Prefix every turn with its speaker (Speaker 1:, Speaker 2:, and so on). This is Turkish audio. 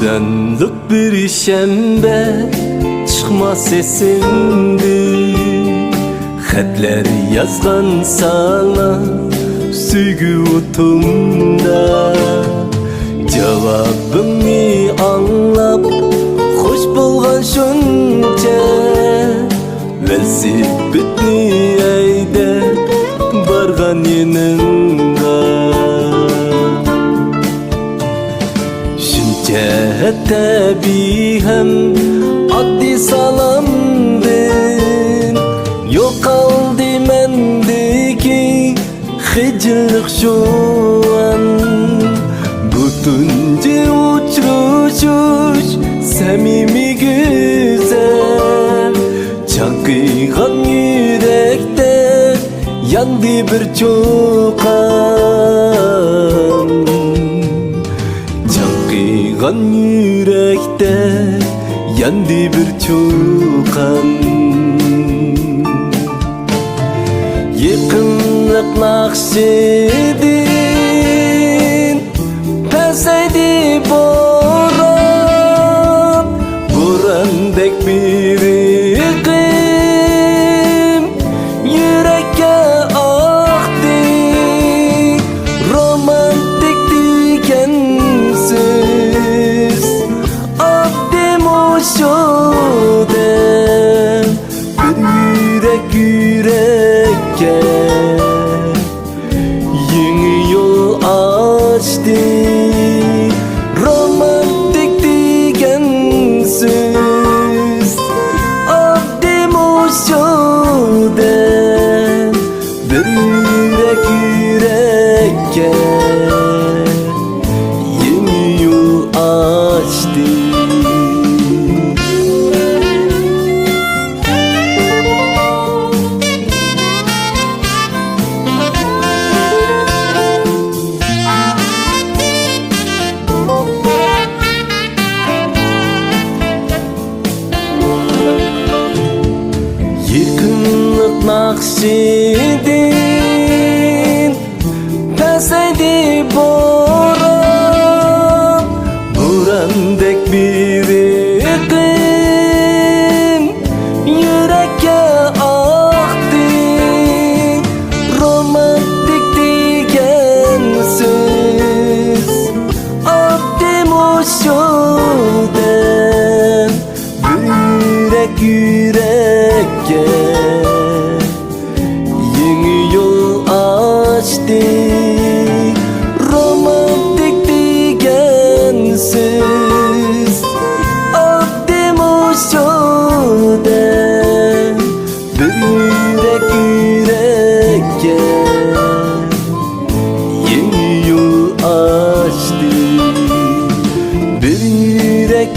Speaker 1: Karanlık bir şembe çıkmaz esimdi. Xatlar yazgan sana süygü utumda. Cevabımı anlap hoş bulgan şunca. Velosipedni eyde bargan yanında. Şuncha tabi hem addi salamdin. Yok kaldı mendeki hicillik şu an. Butunca uçruşuş samimi güzel. Çankıygan yürekte yandı bir çokan. Çankıygan yürekte yandı bir çokan. Yakınlık nakşedin peseydi boran. Borandek bir iqlim yürekke aktı. Romantik dikensiz abdim o şoden. Bir yürek yürekke yeni yol açtı. Romantik dikensiz abdim o şoden. Bir yürek yürekke yeni yol açtı. Yakınlık nakşedin peseydi boran. Borandek bir iqlim yürekke aktı. Romantik dikensiz abdim o şoden. Bir yürek yürekke yeni yol açtı. Romantik dikensiz abdim o şoden. Bir yürek yürekke yeni yol açtı. Bir yürek